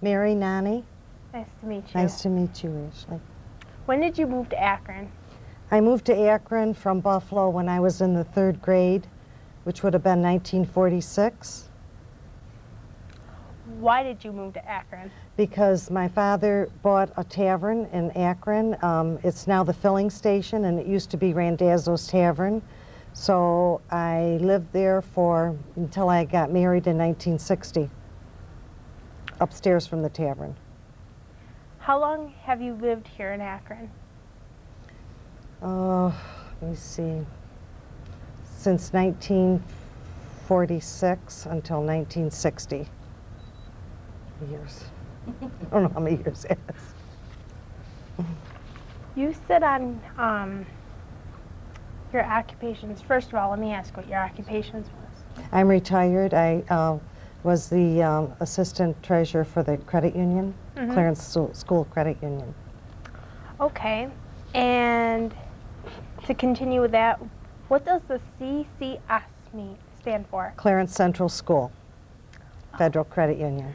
Mary Nanny. Nice to meet you. Nice to meet you, Ashley. When did you move to Akron? I moved to Akron from Buffalo when I was in the 3rd grade, which would have been 1946. Why did you move to Akron? Because my father bought a tavern in Akron. It's now the filling station, and it used to be Randazzo's Tavern. So I lived there until I got married in 1960, upstairs from the tavern. How long have you lived here in Akron? Let me see. Since 1946 until 1960. Years. I don't know how many years it is. You sit on your occupations. First of all, let me ask what your occupations was. I'm retired. I was the assistant treasurer for the credit union, Clarence School Credit Union. Okay, and to continue with that, what does the CCS stand for? Clarence Central School, Federal Credit Union.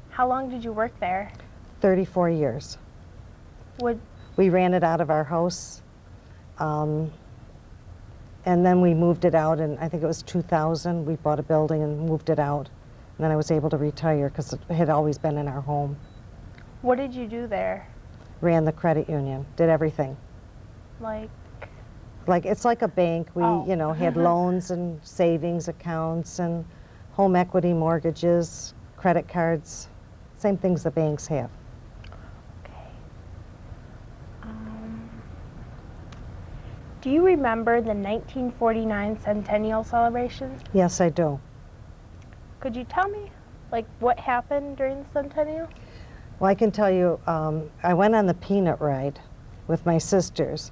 How long did you work there? 34 years. We ran it out of our house, and then we moved it out, and I think it was 2000. We bought a building and moved it out, and then I was able to retire because it had always been in our home. What did you do there? Ran the credit union, did everything. Like it's like a bank. We, had loans and savings accounts and home equity mortgages, credit cards, same things the banks have. Okay. Do you remember the 1949 Centennial Celebration? Yes, I do. Could you tell me, what happened during the Centennial? Well, I can tell you, I went on the peanut ride with my sisters.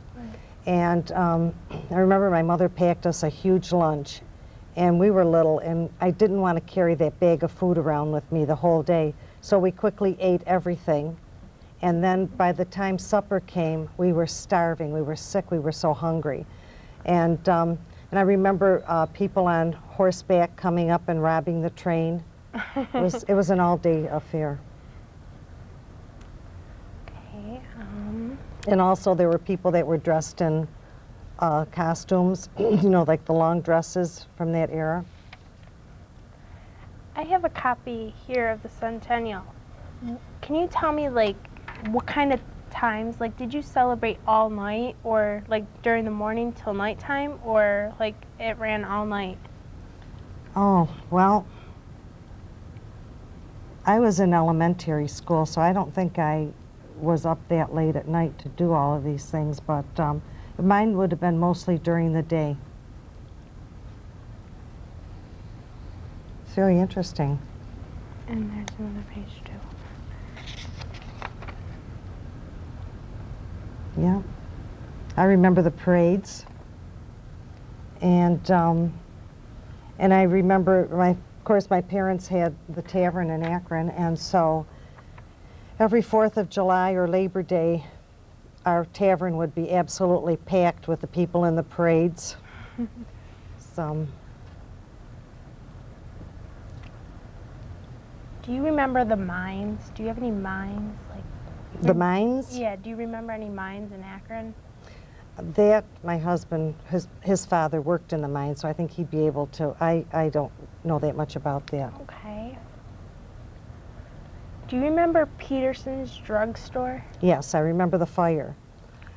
And I remember my mother packed us a huge lunch, and we were little, and I didn't want to carry that bag of food around with me the whole day, so we quickly ate everything. And then by the time supper came, we were starving, we were sick, we were so hungry. And I remember people on horseback coming up and robbing the train. It was an all-day affair. Okay. And also there were people that were dressed in costumes, like the long dresses from that era. I have a copy here of the Centennial. Can you tell me, what kind of times? Did you celebrate all night, or during the morning till nighttime, or it ran all night? Oh, well, I was in elementary school, so I don't think I was up that late at night to do all of these things, but mine would have been mostly during the day. It's very interesting. And there's another page too. Yeah. I remember the parades, and I remember, of course, my parents had the tavern in Akron, and so every 4th of July or Labor Day, our tavern would be absolutely packed with the people in the parades. Do you remember the mines? Do you have any mines? The mines? Yeah, do you remember any mines in Akron? That, my husband, his father worked in the mines, so I think he'd be able to. I don't know that much about that. Okay. Do you remember Peterson's drugstore? Yes, I remember the fire.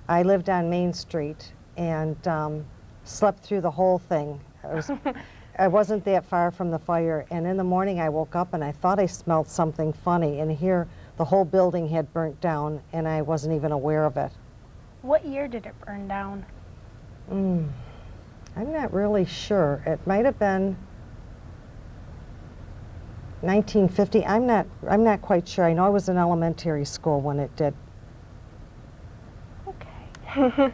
I lived on Main Street and slept through the whole thing. I wasn't that far from the fire, and in the morning I woke up and I thought I smelled something funny, and here the whole building had burnt down and I wasn't even aware of it. What year did it burn down? I'm not really sure. It might have been 1950. I'm not quite sure. I know I was in elementary school when it did. Okay.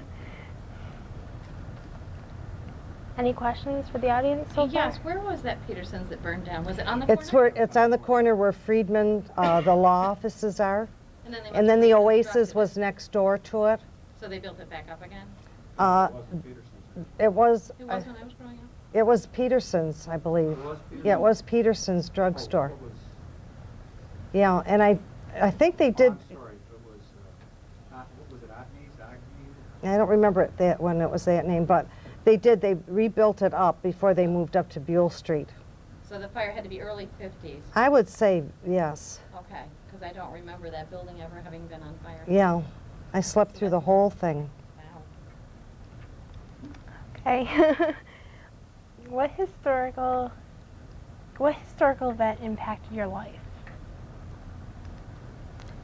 Any questions for the audience so far? Yes. Where was that Peterson's that burned down? Was it on the corner? It's on the corner where Friedman, the law offices are. And then the Oasis was next door to it. So they built it back up again? It was. It was when I was growing up? It was Peterson's, I believe. It was Peterson's? Yeah, it was Peterson's drugstore. Yeah, and I think they did. I'm sorry, it was, what was it, Agnes? I don't remember it that when it was that name, but they rebuilt it up before they moved up to Buell Street. So the fire had to be early 50s. I would say yes. Okay, because I don't remember that building ever having been on fire. Yeah, I slept through the whole thing. Wow. Okay. What historical event impacted your life?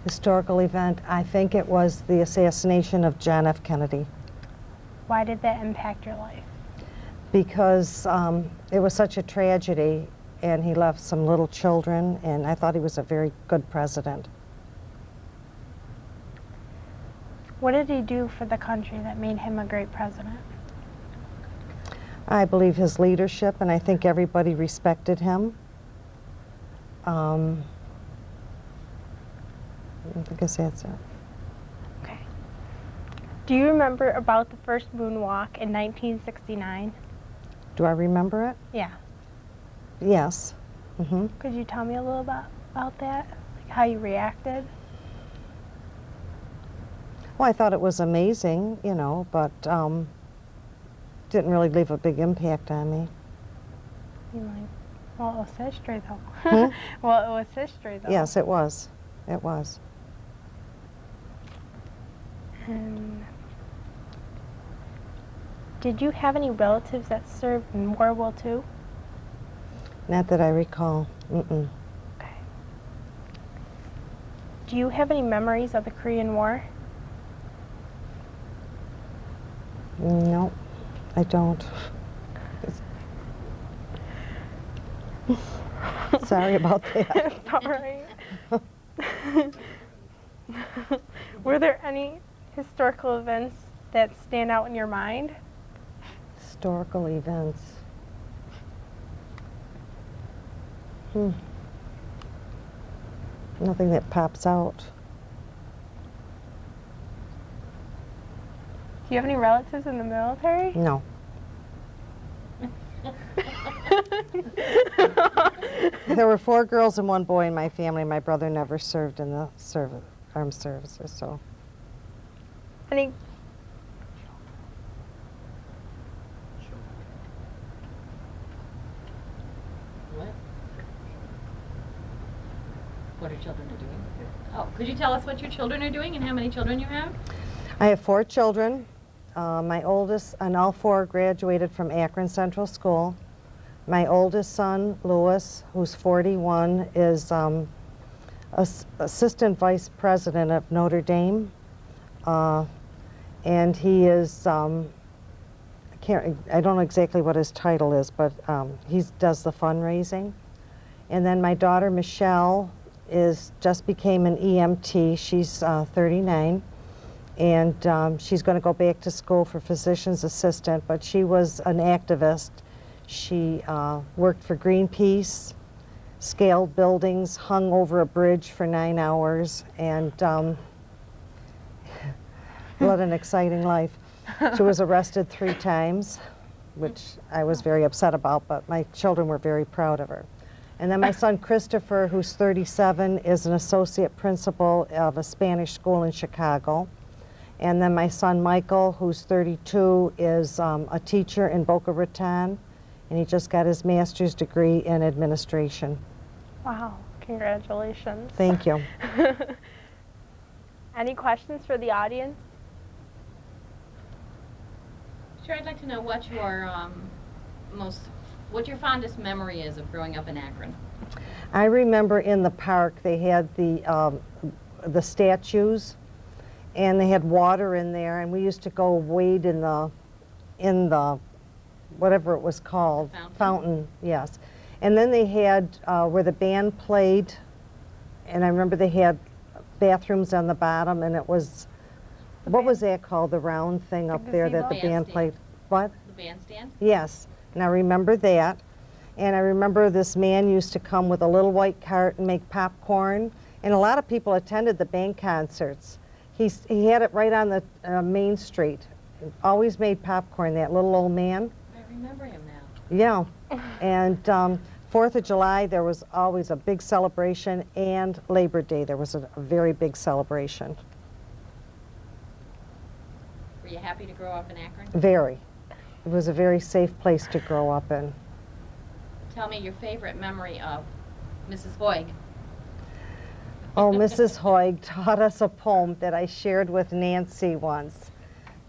Historical event, I think it was the assassination of John F. Kennedy, Why did that impact your life? because it was such a tragedy, and he left some little children, and I thought he was a very good president. What did he do for the country that made him a great president? I believe his leadership, and I think everybody respected him. I guess that's it. Okay. Do you remember about the first moonwalk in 1969? Do I remember it? Yeah. Yes. Could you tell me a little about that? Like how you reacted? Well, I thought it was amazing, you know, but didn't really leave a big impact on me. You're like, well, it was history though. Hmm? Well, it was history though. Yes, it was. It was. And did you have any relatives that served in World War II? Not that I recall. Mm-mm. Okay. Do you have any memories of the Korean War? No, I don't. Sorry about that. It's all right. Were there any historical events that stand out in your mind? Historical events. Nothing that pops out. Do you have any relatives in the military? No. There were 4 girls and 1 boy in my family. My brother never served in the armed services, so. Any? What? What our children are doing? Oh, could you tell us what your children are doing and how many children you have? I have 4 children. My oldest, and all 4 graduated from Akron Central School. My oldest son, Louis, who's 41, is assistant vice president of Notre Dame. And he is, I don't know exactly what his title is, but he does the fundraising. And then my daughter, Michelle, just became an EMT. She's 39. And she's going to go back to school for physician's assistant, but she was an activist. She worked for Greenpeace, scaled buildings, hung over a bridge for 9 hours, and led an exciting life. She was arrested 3 times, which I was very upset about, but my children were very proud of her. And then my son Christopher, who's 37, is an associate principal of a Spanish school in Chicago. And then my son Michael, who's 32, is a teacher in Boca Raton, and he just got his master's degree in administration. Wow, congratulations. Thank you. Any questions for the audience? Sure, I'd like to know what your what your fondest memory is of growing up in Akron. I remember in the park they had the statues, and they had water in there, and we used to go wade in the whatever it was called, fountain, yes. And then they had where the band played, and I remember they had bathrooms on the bottom, and it was, what was that called, the round thing up there that the band played? What? The bandstand? Yes, and I remember that. And I remember this man used to come with a little white cart and make popcorn, and a lot of people attended the band concerts. He had it right on the main street. Always made popcorn, that little old man. I remember him now. Yeah, and 4th of July, there was always a big celebration, and Labor Day, there was a very big celebration. Were you happy to grow up in Akron? Very. It was a very safe place to grow up in. Tell me your favorite memory of Mrs. Hoig. Oh, Mrs. Hoig taught us a poem that I shared with Nancy once.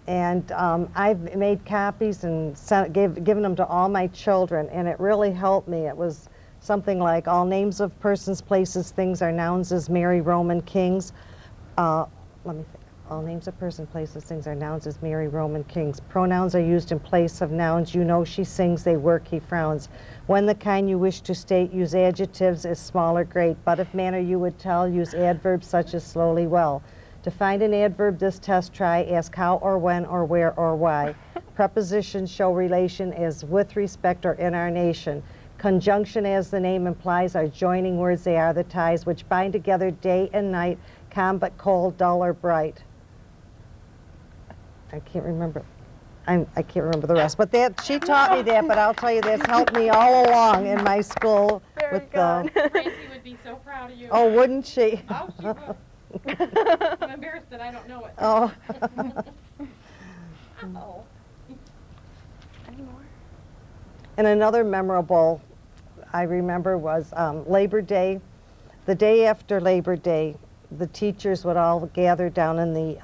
And I've made copies and given them to all my children, and it really helped me. It was something like, all names of persons, places, things are nouns as Mary, Roman kings. Let me think. All names of persons, places, things are nouns as Mary, Roman kings. Pronouns are used in place of nouns. You know she sings, they work, he frowns. When the kind you wish to state, use adjectives as small or great. But if manner you would tell, use adverbs such as slowly, well. To find an adverb, this test try, ask how or when or where or why. Prepositions show relation as with respect or in our nation. Conjunction, as the name implies, are joining words. They are the ties which bind together day and night, calm but cold, dull or bright. I can't remember. I can't remember the rest, but that she taught me that. But I'll tell you, that's helped me all along in my school. Very with good. Francie would be so proud of you. Oh, wouldn't she? Oh, she would. I'm embarrassed that I don't know it. Oh. Oh. Any more? And another memorable, I remember, was Labor Day. The day after Labor Day, the teachers would all gather down in the,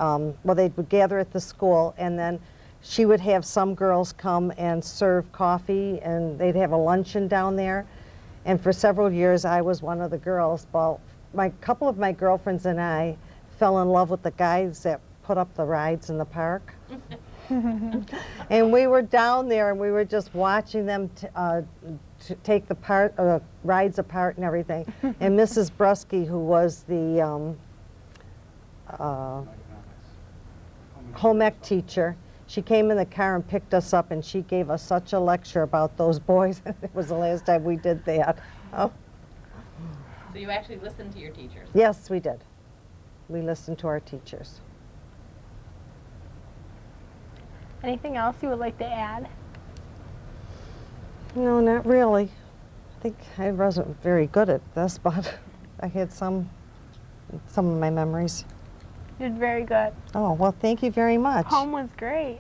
well, they would gather at the school, and then she would have some girls come and serve coffee, and they'd have a luncheon down there. And for several years, I was one of the girls. Well, couple of my girlfriends and I fell in love with the guys that put up the rides in the park. And we were down there, and we were just watching them to take the rides apart and everything. And Mrs. Brusky, who was the home ec teacher, she came in the car and picked us up, and she gave us such a lecture about those boys. It was the last time we did that. Oh. So you actually listened to your teachers? Yes, we did. We listened to our teachers. Anything else you would like to add? No, not really. I think I wasn't very good at this, but I had some of my memories. You did very good. Oh, well, thank you very much. Home was great.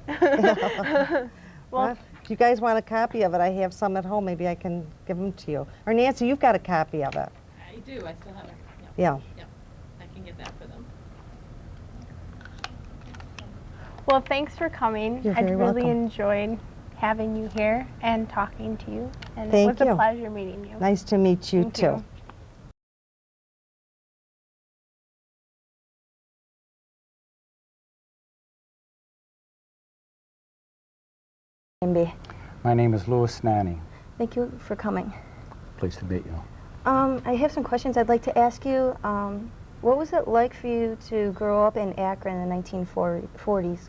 Well, if you guys want a copy of it, I have some at home. Maybe I can give them to you. Or Nancy, you've got a copy of it. I do. I still have it. Yep. Yeah. Yep. I can get that for them. Well, thanks for coming. You're I very really welcome. enjoyed having you here and talking to you. And Thank it was you. a pleasure meeting you. Nice to meet you, Thank too. you. My name is Lou Nanni. Thank you for coming. Pleased to meet you. I have some questions I'd like to ask you. What was it like for you to grow up in Akron in the 1940s?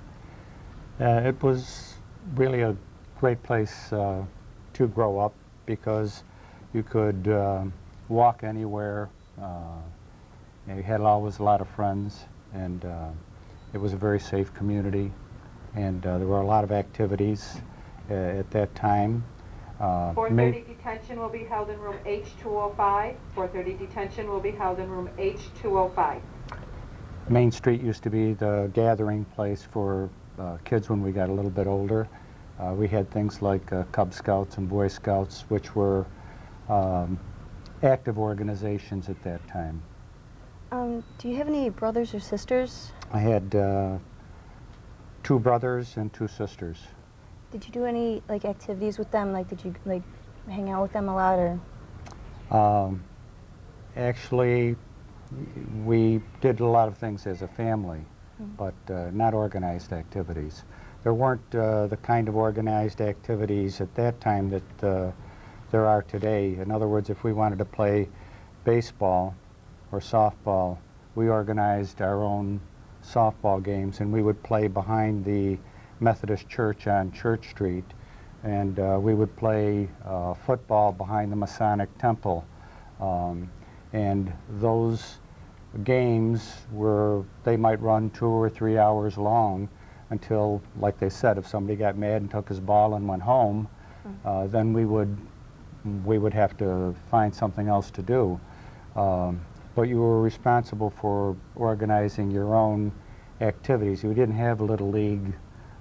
It was really a great place to grow up because you could walk anywhere. You had always a lot of friends, and it was a very safe community, and there were a lot of activities at that time. 4:30 detention will be held in room H205. 4:30 detention will be held in room H205. Main Street used to be the gathering place for kids when we got a little bit older. We had things like Cub Scouts and Boy Scouts, which were active organizations at that time. Do you have any brothers or sisters? I had 2 brothers and 2 sisters. Did you do any activities with them? Did you hang out with them a lot, or? Actually, we did a lot of things as a family, but not organized activities. There weren't the kind of organized activities at that time that there are today. In other words, if we wanted to play baseball or softball, we organized our own softball games, and we would play behind the Methodist Church on Church Street, and we would play football behind the Masonic Temple. And those games they might run 2 or 3 hours long until, like they said, if somebody got mad and took his ball and went home, then we would we would have to find something else to do. But you were responsible for organizing your own activities. You didn't have a Little League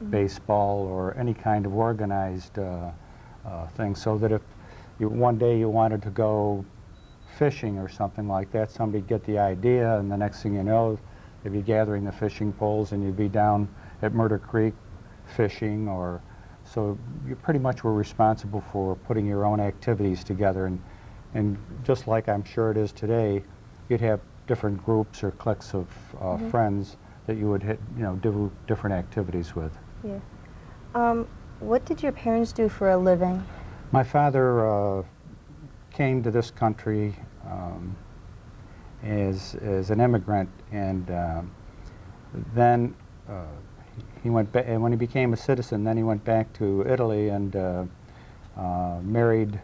baseball or any kind of organized thing, so that if one day you wanted to go fishing or something like that, somebody'd get the idea, and the next thing you know, they'd be gathering the fishing poles and you'd be down at Murder Creek fishing. Or so you pretty much were responsible for putting your own activities together, and just like I'm sure it is today, you'd have different groups or cliques of friends that you would do different activities with. Yeah. What did your parents do for a living? My father came to this country as an immigrant, and then he went back, and when he became a citizen, then he went back to Italy and married,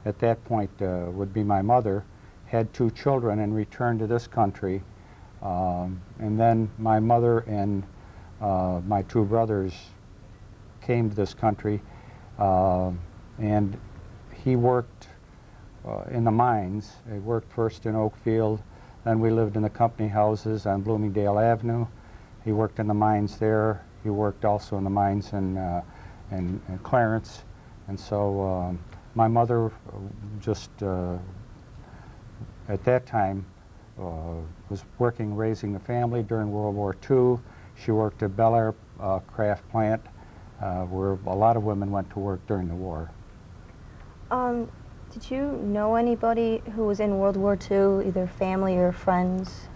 at that point would be my mother, had 2 children, and returned to this country. And then my mother and my 2 brothers came to this country, and he worked in the mines. He worked first in Oakfield, then we lived in the company houses on Bloomingdale Avenue. He worked in the mines there. He worked also in the mines in Clarence. And so my mother just, at that time, was working, raising the family during World War II. She worked at Bel Air craft plant, where a lot of women went to work during the war. Did you know anybody who was in World War II, either family or friends?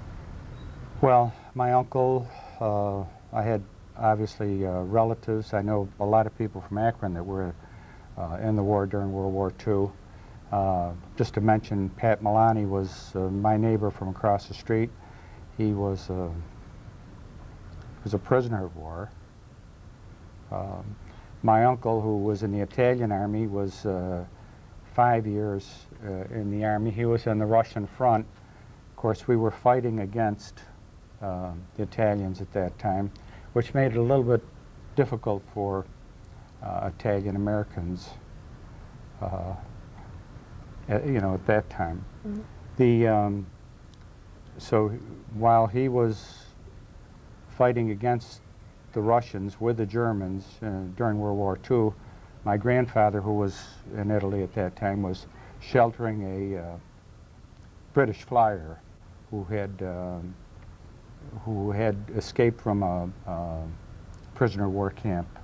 Well, my uncle, I had obviously relatives. I know a lot of people from Akron that were in the war during World War II. Just to mention, Pat Milani was my neighbor from across the street. He was a prisoner of war. My uncle, who was in the Italian army, was 5 years in the army. He was in the Russian front. Of course, we were fighting against the Italians at that time, which made it a little bit difficult for Italian Americans, at that time. So while he was fighting against the Russians with the Germans during World War II, my grandfather, who was in Italy at that time, was sheltering a British flyer who had escaped from a prisoner of war camp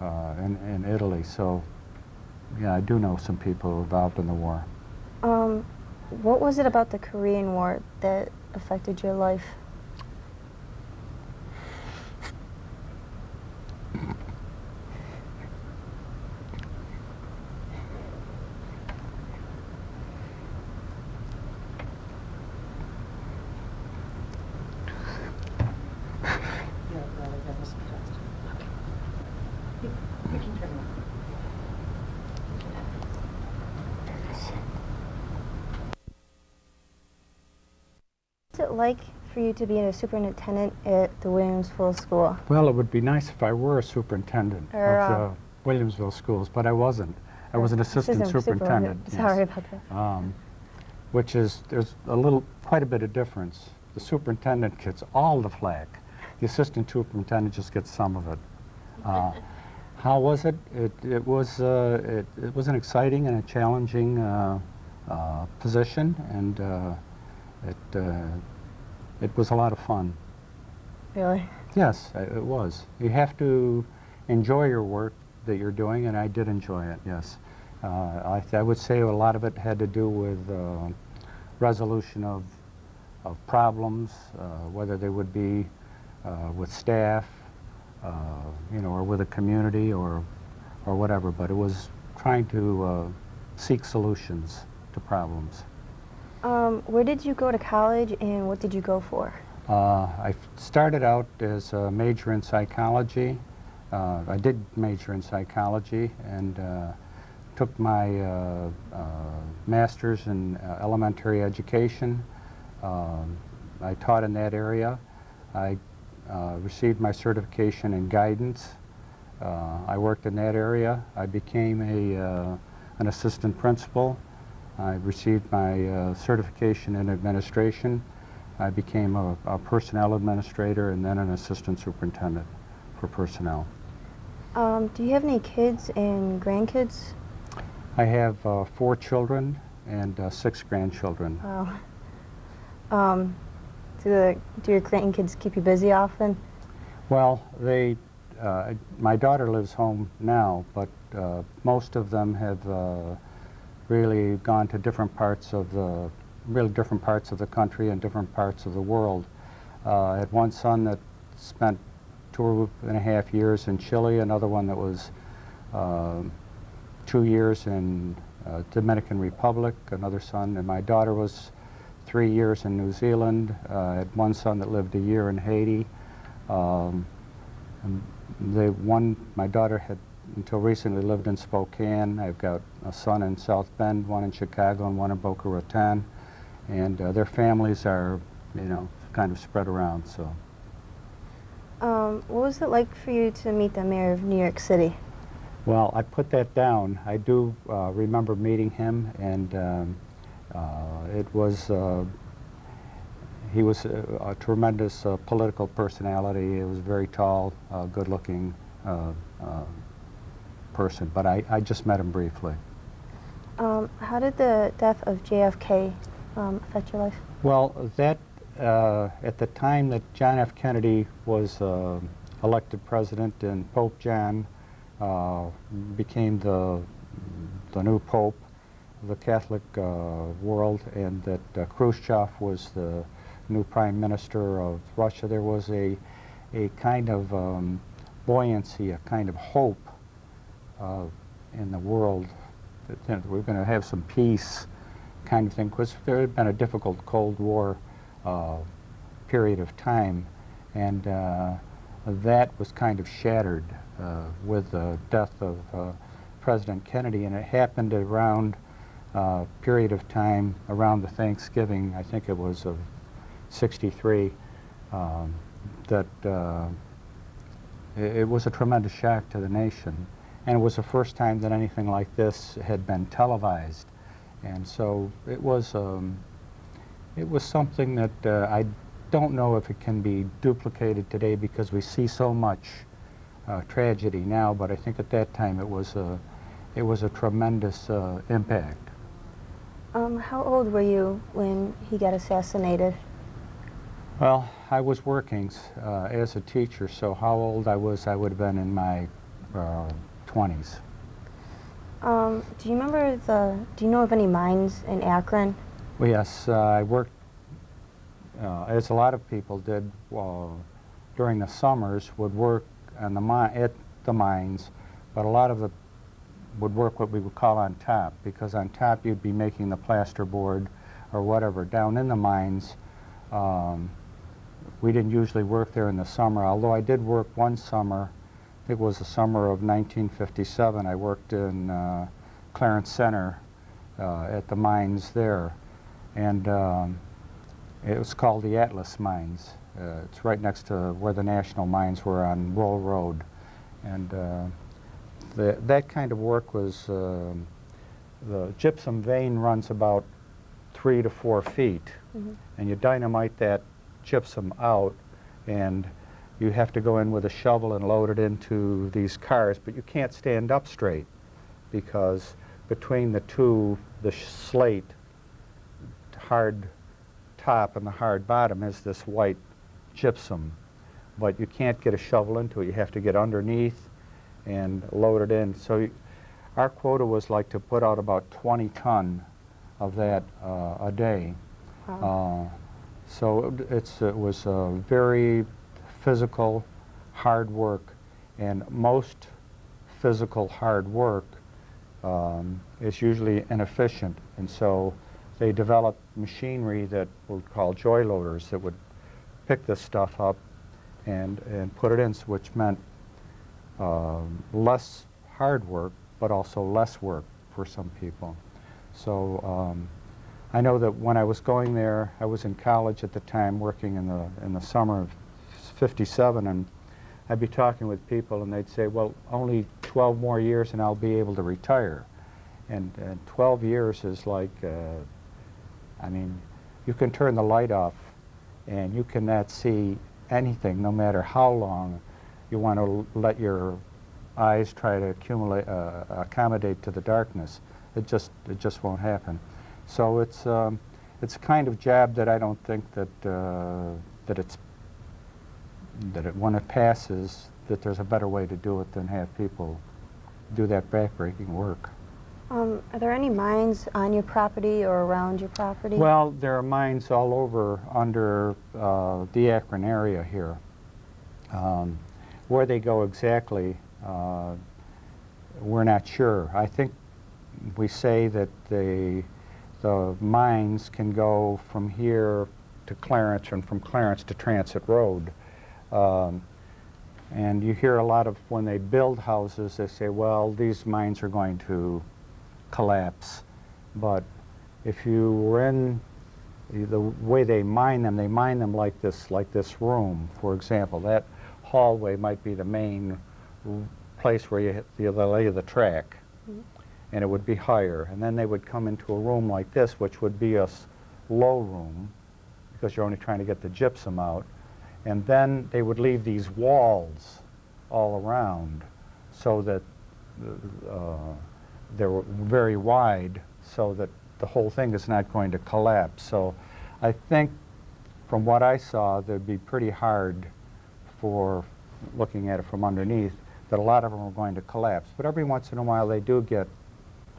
in Italy. So, yeah, I do know some people involved in the war. What was it about the Korean War that affected your life? What's it like for you to be a superintendent at the Williamsville School? Well, it would be nice if I were a superintendent of the Williamsville schools, but I wasn't. I was an assistant superintendent. Yes. Sorry about that. Which is, there's quite a bit of difference. The superintendent gets all the flack. The assistant superintendent just gets some of it. How was it? It was an exciting and a challenging position, and it was a lot of fun. Really? Yes, it was. You have to enjoy your work that you're doing, and I did enjoy it, yes. I would say a lot of it had to do with resolution of problems, whether they would be with staff, or with a community or whatever, but it was trying to seek solutions to problems. Where did you go to college, and what did you go for? I started out as a major in psychology. I did major in psychology and took my master's in elementary education. I taught in that area. I received my certification in guidance. I worked in that area. I became a an assistant principal. I received my certification in administration. I became a personnel administrator and then an assistant superintendent for personnel. Do you have any kids and grandkids? I have 4 children and 6 grandchildren. Wow. Do your grandkids keep you busy often? Well, my daughter lives home now, but most of them have really gone to different parts of the country and different parts of the world. I had one son that spent 2.5 years in Chile, another one that was 2 years in Dominican Republic, another son, and my daughter was 3 years in New Zealand. I had one son that lived a year in Haiti. My daughter had until recently lived in Spokane. I've got a son in South Bend, one in Chicago, and one in Boca Raton. And their families are, kind of spread around. So. What was it like for you to meet the mayor of New York City? Well, I put that down. I do remember meeting him, and he was a tremendous political personality. He was a very tall, good-looking person, but I just met him briefly. How did the death of JFK affect your life? Well, that at the time that John F. Kennedy was elected president and Pope John became the new Pope of the Catholic world, and that Khrushchev was the new Prime Minister of Russia, there was a kind of buoyancy, a kind of hope in the world that we're going to have some peace kind of thing, because there had been a difficult Cold War period of time, and that was kind of shattered with the death of President Kennedy, and it happened around a period of time around the Thanksgiving, I think it was of '63, that it was a tremendous shock to the nation, and it was the first time that anything like this had been televised, and so it was something that I don't know if it can be duplicated today, because we see so much tragedy now, but I think at that time it was a tremendous impact. How old were you when he got assassinated? Well, I was working as a teacher, so how old I would have been in my 20s. Do you know of any mines in Akron? Well, yes, I worked, as a lot of people did during the summers, would work on at the mines, but a lot of would work what we would call on top, because on top you'd be making the plasterboard or whatever. Down in the mines, we didn't usually work there in the summer, although I did work one summer. I think it was the summer of 1957. I worked in Clarence Center at the mines there, and it was called the Atlas Mines. It's right next to where the national mines were on Roll Road, and that kind of work was, the gypsum vein runs about 3 to 4 feet, and you dynamite that gypsum out, and you have to go in with a shovel and load it into these cars, but you can't stand up straight, because between the two, the slate, hard top and the hard bottom, is this white gypsum, but you can't get a shovel into it. You have to get underneath and load it in. So our quota was like to put out about 20 ton of that a day. Wow. So it was very physical, hard work, and most physical hard work is usually inefficient, and so they developed machinery that we call joy loaders that would pick this stuff up and put it in, which meant less hard work, but also less work for some people. So I know that when I was going there, I was in college at the time, working in the summer of '57, and I'd be talking with people, and they'd say, "Well, only 12 more years, and I'll be able to retire." And 12 years is like, I mean, you can turn the light off and you cannot see anything, no matter how long you want to let your eyes try to accommodate to the darkness. It just won't happen. So it's a kind of job that I don't think that when it passes, that there's a better way to do it than have people do that backbreaking work. Are there any mines on your property or around your property? Well, there are mines all over under the Akron area here. Where they go exactly, we're not sure. I think we say that the mines can go from here to Clarence and from Clarence to Transit Road. And you hear a lot of, when they build houses, they say, well, these mines are going to collapse. But if you were in the way they mine them like this room, for example. That hallway might be the main place where you hit the lay of the track, and it would be higher. And then they would come into a room like this, which would be a low room, because you're only trying to get the gypsum out. And then they would leave these walls all around so that they were very wide, so that the whole thing is not going to collapse. So I think from what I saw, they'd be pretty hard for looking at it from underneath, that a lot of them are going to collapse. But every once in a while they do get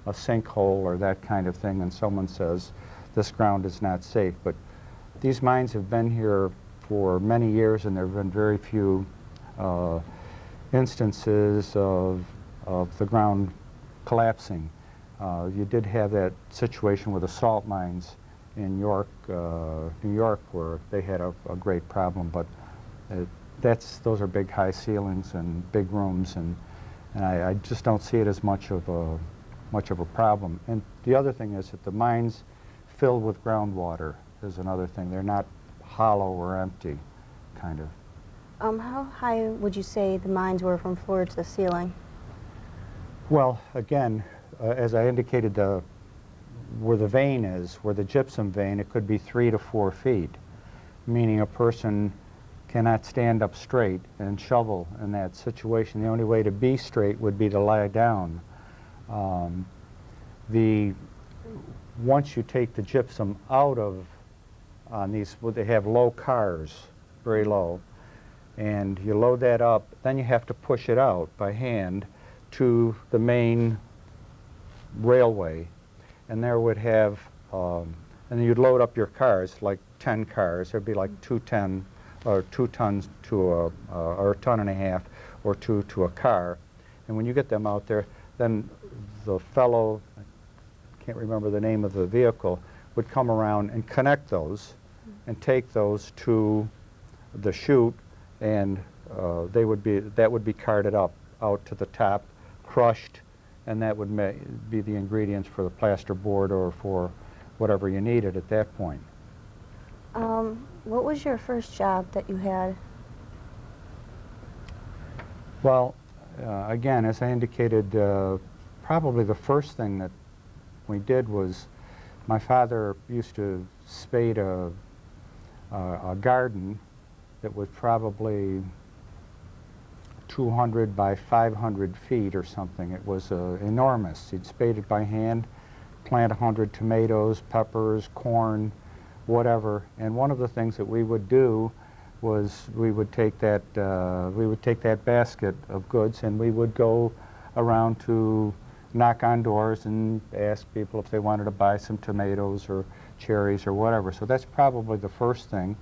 a sinkhole or that kind of thing, and someone says this ground is not safe. But these mines have been here for many years, and there have been very few instances of the ground collapsing. You did have that situation with the salt mines in York, New York, where they had a great problem, but those are big high ceilings and big rooms, and I just don't see it as much of a problem. And the other thing is that the mines filled with groundwater is another thing. They're not hollow or empty, kind of. How high would you say the mines were from floor to the ceiling? Well, again, as I indicated, where the vein is, where the gypsum vein, it could be 3 to 4 feet, meaning a person cannot stand up straight and shovel in that situation. The only way to be straight would be to lie down. Once you take the gypsum out of these, they have low cars, very low, and you load that up, then you have to push it out by hand to the main railway, and there would have, and then you'd load up your cars, like 10 cars. There'd be like 2 tons to or a ton and a half or 2 to a car. And when you get them out there, then the fellow, I can't remember the name of the vehicle, would come around and connect those and take those to the chute, and that would be carted up out to the top, crushed, and that would be the ingredients for the plaster board or for whatever you needed at that point. What was your first job that you had? Well, again, as I indicated, probably the first thing that we did was my father used to spade a garden that was probably 200 by 500 feet or something. It was enormous. He'd spade it by hand, plant 100 tomatoes, peppers, corn, whatever. And one of the things that we would do was we would take that basket of goods, and we would go around to knock on doors and ask people if they wanted to buy some tomatoes or cherries or whatever. So that's probably the first thing,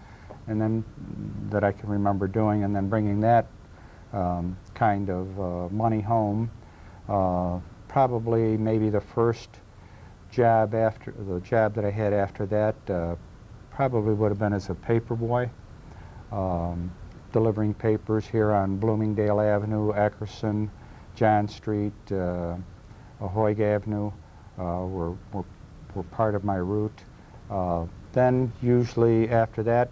and then that I can remember doing, and then bringing that kind of money home. Probably maybe the first job after the job that I had after that probably would have been as a paper boy, delivering papers here on Bloomingdale Avenue, Akron, John Street, Ahoy Avenue were part of my route. Then usually after that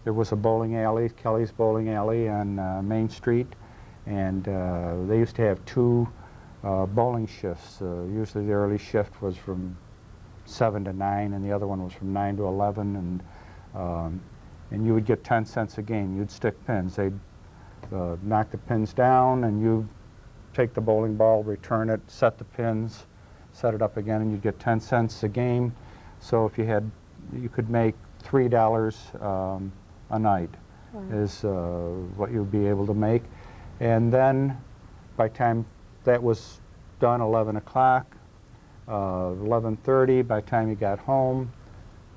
there was a bowling alley, Kelly's Bowling Alley on Main Street, and they used to have 2 bowling shifts. Usually the early shift was from 7 to 9, and the other one was from 9 to 11, and you would get 10 cents a game. You'd stick pins. They'd knock the pins down, and you take the bowling ball, return it, set the pins, set it up again, and you'd get 10 cents a game. So if you could make $3 a night is what you'd be able to make. And then by the time that was done, 11 o'clock, 11:30, by the time you got home,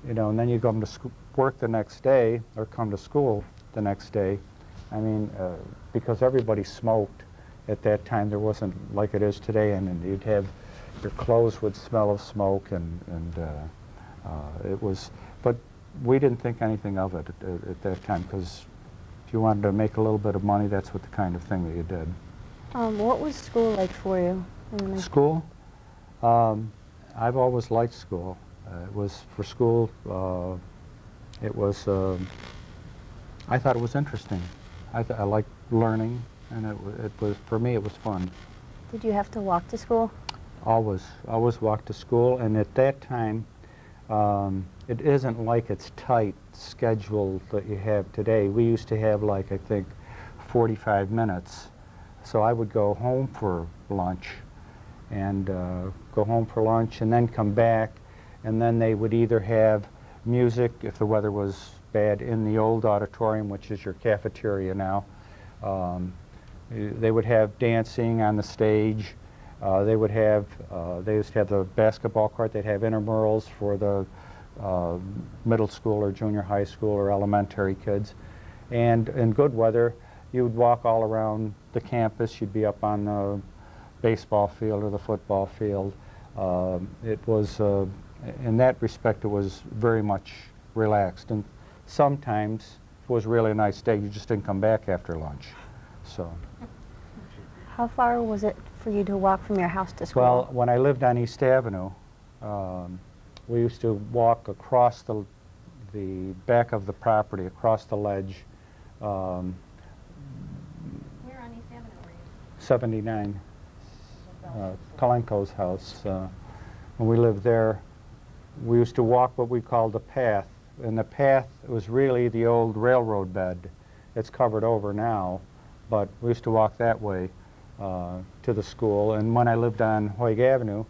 and then you come to work the next day, or come to school the next day. I mean, because everybody smoked at that time. There wasn't like it is today, and you'd have, your clothes would smell of smoke, and it was, but we didn't think anything of it at that time, because if you wanted to make a little bit of money, that's what the kind of thing that you did. What was school like for you? School? I've always liked school. It was, for school, it was, I thought it was interesting. I liked learning, and it was, for me, it was fun. Did you have to walk to school? Always walked to school, and at that time, it isn't like it's tight schedule that you have today. We used to have, like, I think, 45 minutes. So I would go home for lunch, and and then come back, and then they would either have music, if the weather was bad, in the old auditorium, which is your cafeteria now. They would have dancing on the stage. They used to have the basketball court. They'd have intramurals for the middle school or junior high school or elementary kids. And in good weather, you would walk all around the campus. You'd be up on the baseball field or the football field. It was, in that respect, it was very much relaxed. And sometimes, if it was really a nice day, you just didn't come back after lunch. So. How far was it for you to walk from your house to school? Well, when I lived on East Avenue, we used to walk across the back of the property, across the ledge. Where on East Avenue were you? 79, Kalenko's house. When we lived there, we used to walk what we called the path. And the path was really the old railroad bed. It's covered over now, but we used to walk that way to the school. And when I lived on Hoyg Avenue,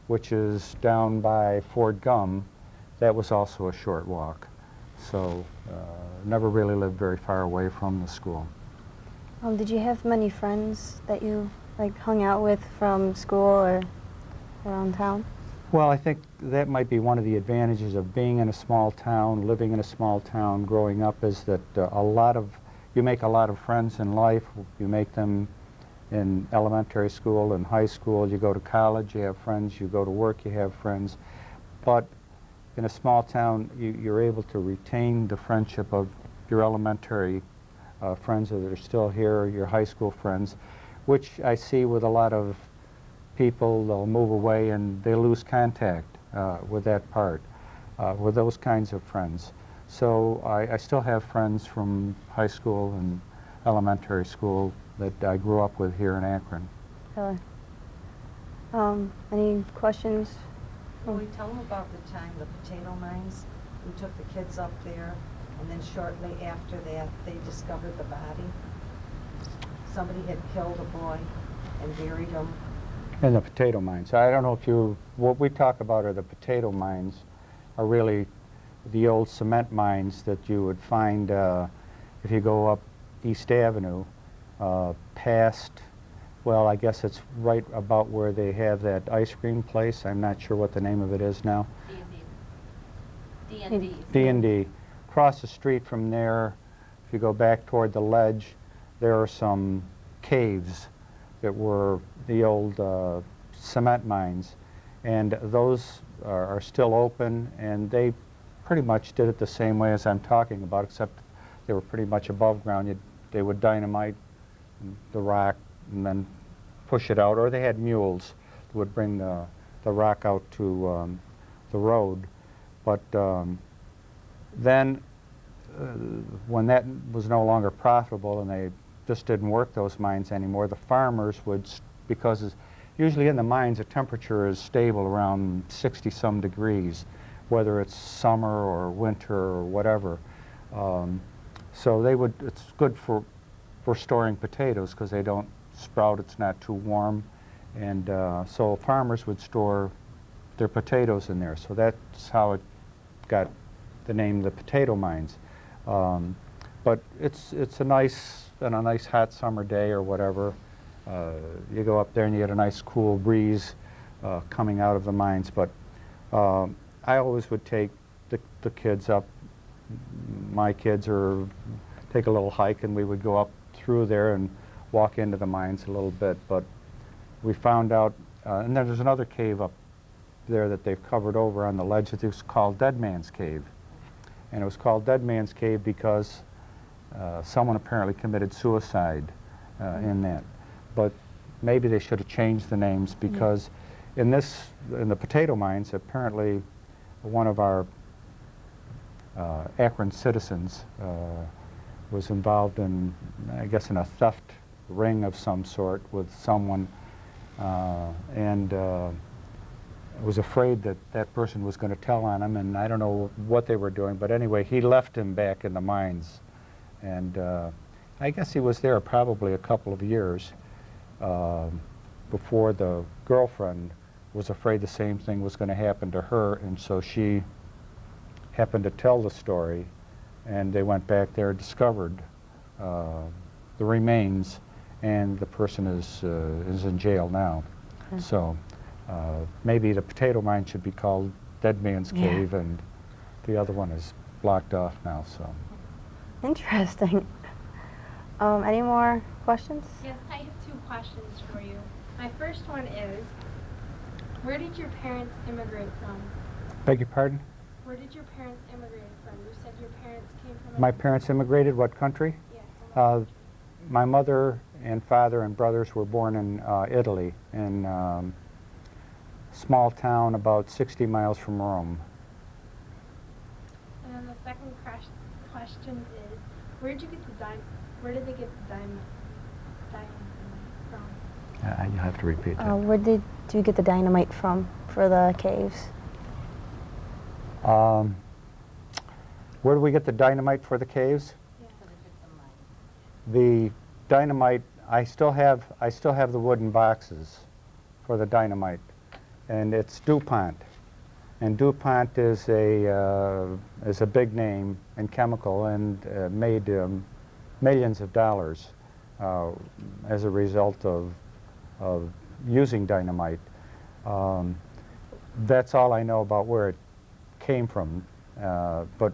which is down by Fort Gum, that was also a short walk. So never really lived very far away from the school. Did you have many friends that you hung out with from school or around town? Well, I think that might be one of the advantages of being in a small town, living in a small town, growing up, is that you make a lot of friends in life. You make them in elementary school and high school. You go to college, you have friends. You go to work, you have friends. But in a small town, you're able to retain the friendship of your elementary friends that are still here, your high school friends, which I see with a lot of people. They'll move away and they lose contact with that part, with those kinds of friends. So I still have friends from high school and elementary school that I grew up with here in Akron. Really? Any questions? Will we tell them about the time, the potato mines? We took the kids up there, and then shortly after that, they discovered the body. Somebody had killed a boy and buried him. In the potato mines. I don't know if what we talk about are the potato mines, are really the old cement mines that you would find if you go up East Avenue, past, well, I guess it's right about where they have that ice cream place. I'm not sure what the name of it is now. D&D. D&D. Across the street from there, if you go back toward the ledge, there are some caves that were the old cement mines, and those are still open, and they pretty much did it the same way as I'm talking about, except they were pretty much above ground. They would dynamite the rock and then push it out, or they had mules that would bring the rock out to the road. But then when that was no longer profitable and they just didn't work those mines anymore, the farmers would, because usually in the mines, the temperature is stable around 60-some degrees, whether it's summer or winter or whatever. So it's good for storing potatoes because they don't sprout, it's not too warm. And so farmers would store their potatoes in there. So that's how it got the name the potato mines. But it's a nice, on a nice hot summer day or whatever, you go up there and you get a nice cool breeze coming out of the mines. But I always would take the kids up, my kids, or take a little hike, and we would go up through there and walk into the mines a little bit. But we found out, and then there's another cave up there that they've covered over on the ledge that is called Dead Man's Cave. And it was called Dead Man's Cave because someone apparently committed suicide in that. But maybe they should have changed the names because in the potato mines, apparently one of our Akron citizens was involved in, I guess, in a theft ring of some sort with someone, and was afraid that that person was going to tell on him, and I don't know what they were doing, but anyway, he left him back in the mines, and I guess he was there probably a couple of years before the girlfriend was afraid the same thing was going to happen to her, and so she happened to tell the story, and they went back there, discovered the remains, and the person is in jail now. So maybe the potato mine should be called Dead Man's Cave, and the other one is blocked off now. So Interesting. Any more questions? Yes, I have 2 questions for you. My first one is, where did your parents immigrate from? beg your pardon? Where did your parents immigrate from? You said your parents came from... My parents immigrated what country? Yes. My mother and father and brothers were born in Italy, in a small town about 60 miles from Rome. And then the second question is, where did they get the diamond from? You have to repeat that. Where did you get the dynamite from for the caves? Where do we get the dynamite for the caves? The dynamite, I still have the wooden boxes for the dynamite, and it's DuPont, and DuPont is a big name in chemical and made millions of dollars as a result of using dynamite. That's all I know about where it came from, but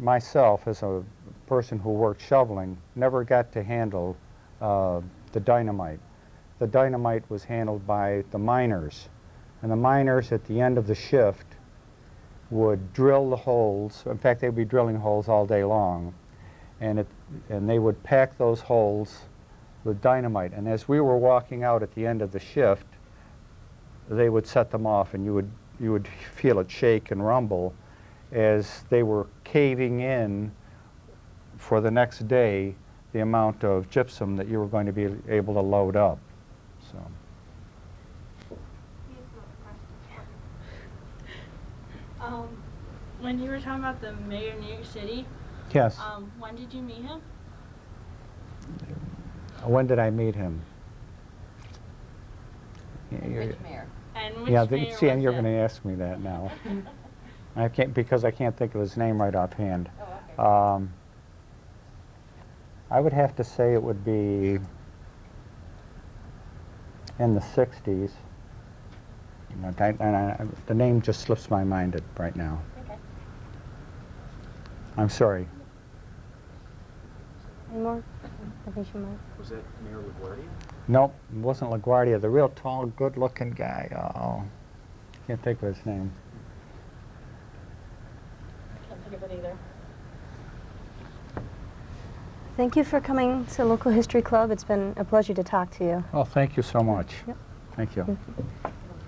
myself as a person who worked shoveling, never got to handle the dynamite. The dynamite was handled by the miners, and the miners at the end of the shift would drill the holes. In fact, they'd be drilling holes all day long, and they would pack those holes with dynamite. And as we were walking out at the end of the shift, they would set them off, and you would feel it shake and rumble as they were caving in for the next day the amount of gypsum that you were going to be able to load up. So. When you were talking about the mayor of New York City, Yes. when did you meet him? When did I meet him? Which mayor? And which Yeah, mayor see, and was you're it? going to ask me that now. I can't, because I can't think of his name right offhand. Oh, okay. I would have to say it would be in the 60s. The name just slips my mind right now. Okay. I'm sorry. Any more? I think you might. Was that Mayor LaGuardia? Nope, it wasn't LaGuardia. The real tall, good-looking guy. Oh, can't think of his name. Can't think of it either. Thank you for coming to Local History Club. It's been a pleasure to talk to you. Oh, thank you so much. Yep. Thank you.